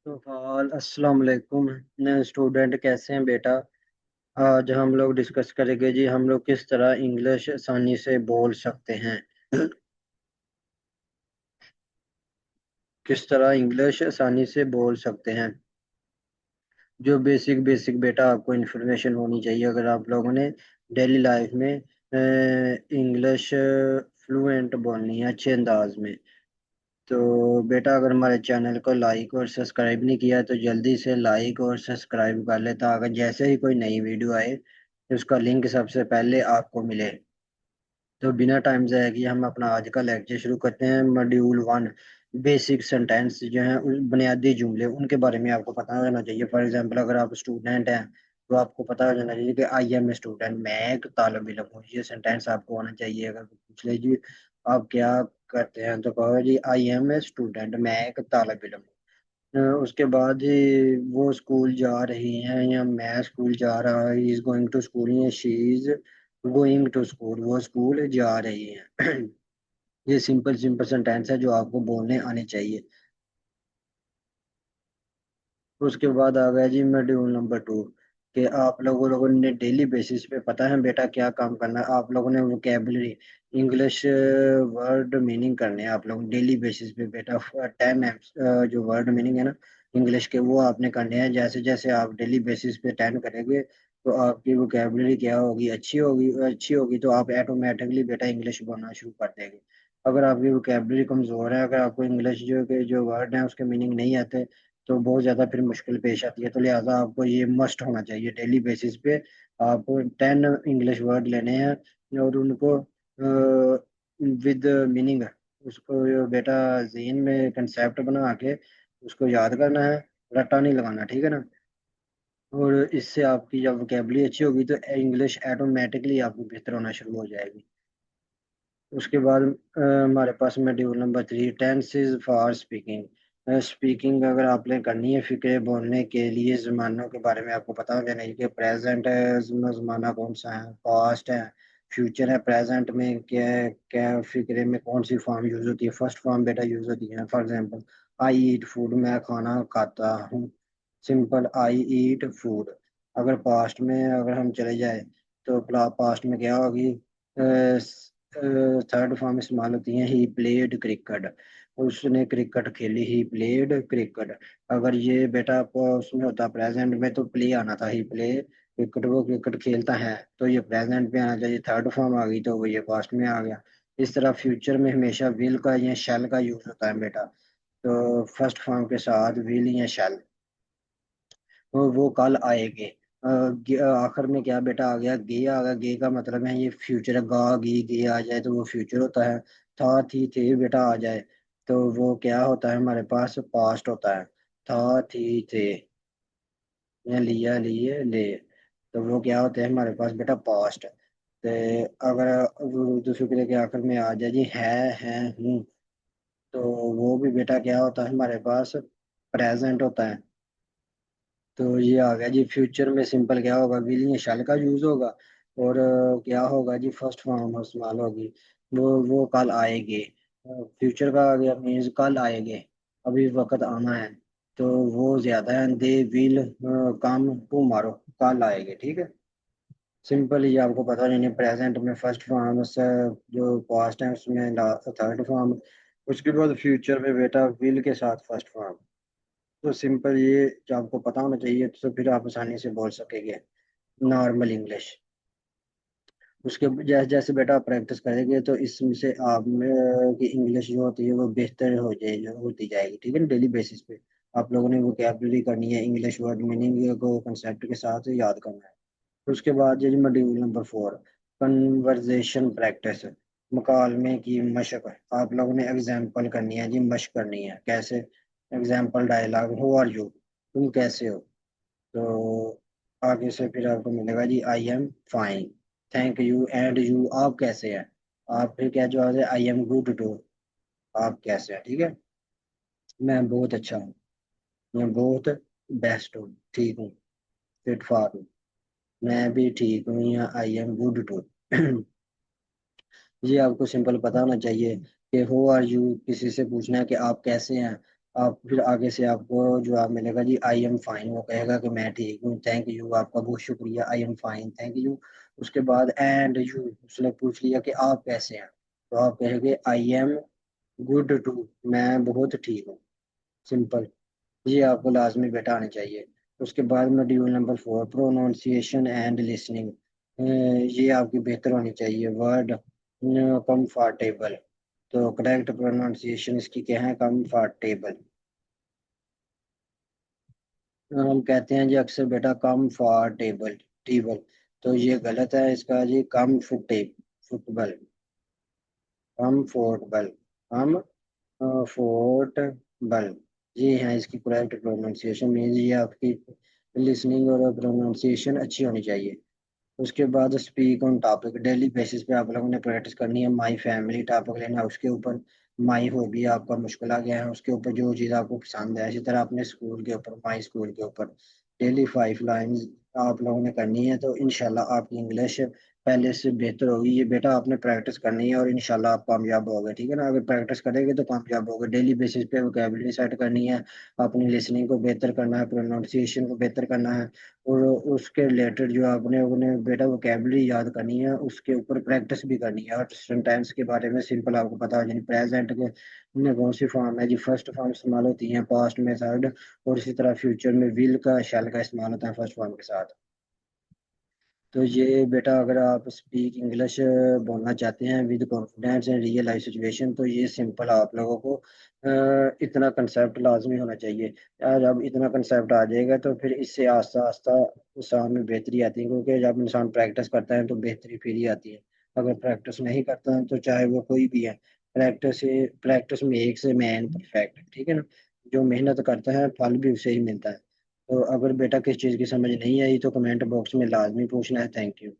तो हाल अस्सलाम वालेकुम स्टूडेंट, कैसे हैं बेटा? आज हम लोग डिस्कस करेंगे जी, हम लोग किस तरह इंग्लिश आसानी से बोल सकते हैं। किस तरह इंग्लिश आसानी से बोल सकते हैं। जो बेसिक बेसिक बेटा आपको इन्फॉर्मेशन होनी चाहिए अगर आप लोगों ने डेली लाइफ में इंग्लिश फ्लुएंट बोलनी है अच्छे अंदाज में। तो बेटा, अगर हमारे चैनल को लाइक और सब्सक्राइब नहीं किया तो जल्दी से लाइक और सब्सक्राइब कर ले, ताकि जैसे ही कोई नई वीडियो आए तो उसका लिंक सबसे पहले आपको मिले। तो बिना टाइम ज़ाया किए हम अपना आज का लेक्चर शुरू करते हैं। मॉड्यूल 1, बेसिक सेंटेंस जो हैं बुनियादी जुमले, उनके बारे में आपको पता होना चाहिए। फॉर एग्जांपल, अगर आप स्टूडेंट हैं तो आपको पता होना चाहिए कि आई एम ए स्टूडेंट, मैं एक तालिब इल्म हूँ। ये सेंटेंस आपको आना चाहिए। अगर पूछ ले जी आप क्या करते हैं तो कहो जी आई एम ए स्टूडेंट, मैं एक तालिब इल्म हूँ। उसके बाद ही वो स्कूल जा रही हैं या मैं स्कूल जा रहा, he is going to school या she is going to school, वो स्कूल जा रही हैं। ये सिंपल सिंपल सेंटेंस है जो आपको बोलने आने चाहिए। उसके बाद आ गया जी मॉड्यूल नंबर 2, कि आप लोगों ने डेली बेसिस पे पता है बेटा क्या काम करना है। आप लोगों ने वोकेबलरी इंग्लिश वर्ड मीनिंग करने हैं आप लोग डेली बेसिस पे बेटा। 10 जो वर्ड मीनिंग है ना इंग्लिश के, वो आपने करने हैं। जैसे जैसे आप डेली बेसिस पे 10 करेंगे तो आपकी वोकेबलरी क्या होगी, अच्छी होगी। अच्छी होगी तो आप ऑटोमेटिकली बेटा इंग्लिश बोलना शुरू कर देंगे। अगर आपकी वोकेबलरी कमज़ोर है, अगर आपको इंग्लिश जो वर्ड हैं उसके मीनिंग नहीं आते, तो बहुत ज़्यादा फिर मुश्किल पेश आती है। तो लिहाजा आपको ये मस्ट होना चाहिए डेली बेसिस पे। आपको 10 इंग्लिश वर्ड लेने हैं और उनको विद मीनिंग, उसको बेटा ज़हन में कंसेप्ट बना के उसको याद करना है। रट्टा नहीं लगाना, ठीक है ना। और इससे आपकी जब वोकेबलरी अच्छी होगी तो इंग्लिश ऑटोमेटिकली आपकी बेहतर होना शुरू हो जाएगी। उसके बाद हमारे पास module number 3, tenses for speaking. Speaking अगर आपने करनी है फिक्रे बोलने के लिए ज़मानों के बारे में आपको पता होना चाहिए कि प्रेजेंट है ज़माना कौन सा है, पास्ट है, फ्यूचर है। प्रेजेंट में क्या क्या फिक्रे में कौन सी फॉर्म यूज़ होती है। फर्स्ट फॉर्म बेटा यूज़ होती है। For example, I eat food, मैं खाना खाता हूँ। सिंपल, आई ईट फूड। अगर पास्ट में अगर हम चले जाए तो पास्ट में क्या होगी, थर्ड फॉर्म इस्तेमाल होती है, ही प्लेड क्रिकेट, उसने क्रिकेट खेली, ही प्लेड क्रिकेट। अगर ये बेटा उसमें होता प्रेजेंट में तो प्ले आना था, ही प्ले क्रिकेट, वो क्रिकेट खेलता है, तो ये प्रेजेंट में आना चाहिए। थर्ड फॉर्म आ गई तो वो ये पास्ट में आ गया। इस तरह फ्यूचर में हमेशा विल का या शैल का यूज होता है बेटा। तो फर्स्ट फॉर्म के साथ विल या शैल, वो कल आएंगे। आखिर में क्या बेटा आ गया, गे आ गया। गे का मतलब है ये फ्यूचर है। गा गी गे आ जाए तो वो फ्यूचर होता है। था थी थे बेटा आ जाए तो वो क्या होता है, हमारे पास पास्ट होता है। था थी थे या लिया लिए ले, तो वो क्या होते हैं हमारे पास बेटा पास्ट। तो अगर दूसरे के आखिर में आ जाए जी है हूँ, तो वो भी बेटा क्या होता है हमारे पास प्रेजेंट होता है। तो ये आ गया जी फ्यूचर में। सिंपल क्या होगा, विल या शैल का यूज होगा। और क्या होगा जी, फर्स्ट फॉर्म इस्तेमाल होगी, वो कल आएंगे। फ्यूचर का आ गया, मीन्स कल आएंगे, अभी वक्त आना है। तो वो ज्यादा है, दे विल कम टुमारो, कल आएंगे, ठीक है। सिंपल ही आपको पता नहीं, प्रेजेंट में फर्स्ट फॉर्म से, जो पास्ट है उसमें थर्ड फॉर्म, उसके बाद फ्यूचर में बेटा विल के साथ फर्स्ट फॉर्म। तो सिंपल ये जो आपको पता होना चाहिए, तो फिर आप आसानी से बोल सकेंगे नॉर्मल इंग्लिश। उसके जैसे जैसे बेटा आप प्रैक्टिस करेंगे तो इसमें से आप में की इंग्लिश जो होती है वो बेहतर हो जाए होती जाएगी, ठीक है ना। डेली बेसिस पे आप लोगों ने वोकैबुलरी करनी है, इंग्लिश वर्ड मीनिंग को कंसेप्ट के साथ याद करना है। उसके बाद जी मॉड्यूल नंबर 4, कन्वर्जेशन प्रैक्टिस, मुकालमे की मशक। आप लोगों ने एग्जाम्पल करनी है जी, मशक करनी है। कैसे? Example dialogue, who are you, तुम कैसे हो। तो आगे से फिर आपको मिलेगा जी I am fine, thank you, and you, आप कैसे हैं। आप फिर क्या जवाब है, आई एम गुड टू, आप कैसे हैं, ठीक है। मैं बहुत अच्छा हूँ, मैं बहुत बेस्ट हूँ, ठीक हूँ, फिट फार हूँ, मैं भी ठीक हूँ, या आई एम गुड टू। ये आपको सिंपल पता होना चाहिए कि हु आर यू, किसी से पूछना है कि आप कैसे हैं। आप फिर आगे से आपको जवाब मिलेगा जी आई एम फाइन, वो कहेगा कि मैं ठीक हूँ, थैंक यू, आपका बहुत शुक्रिया, आई एम फाइन, थैंक यू। उसके बाद एंड यू, उसने पूछ लिया कि आप कैसे हैं, तो आप कहेंगे आई एम गुड टू, मैं बहुत ठीक हूँ। सिंपल। ये आपको लाजमी बेटा आनी चाहिए। उसके बाद module number 4, pronunciation and listening. ये आपकी बेहतर होनी चाहिए। वर्ड कंफर्टेबल, तो करेक्ट प्रोनाउंसिएशन इसकी क्या है, कंफर्टेबल। हम कहते हैं जी अक्सर बेटा कंफर्टेबल, टेबल, तो ये गलत है इसका जी, फुटबल, कंफर्टेबल, हम फोर्टबल, ये है इसकी करेक्ट प्रोनाउंसिएशन। मीन्स ये आपकी लिसनिंग और प्रोनाउंसिएशन अच्छी होनी चाहिए। उसके बाद speak on topic, daily basis पे आप लोगों ने प्रैक्टिस करनी है। माई फैमिली टॉपिक लेना है, उसके ऊपर माई हॉबी आपका मुश्किल आ गया है, उसके ऊपर जो चीज़ आपको पसंद है। इसी तरह अपने स्कूल के ऊपर, माई स्कूल के ऊपर डेली 5 लाइंस आप लोगों ने करनी है, तो इंशाल्लाह आपकी इंग्लिश पहले से बेहतर होगी। ये बेटा आपने प्रैक्टिस करनी है और इंशाल्लाह आप कामयाब होगे, ठीक है ना। अगर प्रैक्टिस करेंगे तो कामयाब होगे। डेली बेसिस पे वोकेबलरी सेट करनी है, अपनी लिसनिंग को बेहतर करना है, प्रोनाउंसिएशन को बेहतर करना है, और उसके रिलेटेड जो आपने उन्हें बेटा वोकेबलरी याद करनी है, उसके ऊपर प्रैक्टिस भी करनी है। और सेंटेंस के बारे में सिंपल आपको पता है, यानी प्रेजेंट के में कौन सी फॉर्म है जी, फर्स्ट फॉर्म इस्तेमाल होती है, पास्ट में थर्ड, और इसी तरह फ्यूचर में विल का, शैल का इस्तेमाल होता है फर्स्ट फॉर्म के साथ। तो ये बेटा अगर आप स्पीक इंग्लिश बोलना चाहते हैं with confidence and real life situation, तो ये सिंपल आप लोगों को इतना कंसेप्ट लाजमी होना चाहिए। यार जब इतना कंसेप्ट आ जाएगा तो फिर इससे आस्ता आस्ता इंसान में बेहतरी आती है, क्योंकि जब इंसान प्रैक्टिस करता है तो बेहतरी फिर ही आती है। अगर प्रैक्टिस नहीं करता है तो चाहे वो कोई भी है, प्रैक्टिस में एक से मैन परफेक्ट, ठीक है ना। जो मेहनत करता है फल भी उसे ही मिलता है। तो अगर बेटा किस चीज़ की समझ नहीं आई तो कमेंट बॉक्स में लाजमी पूछना है। Thank you.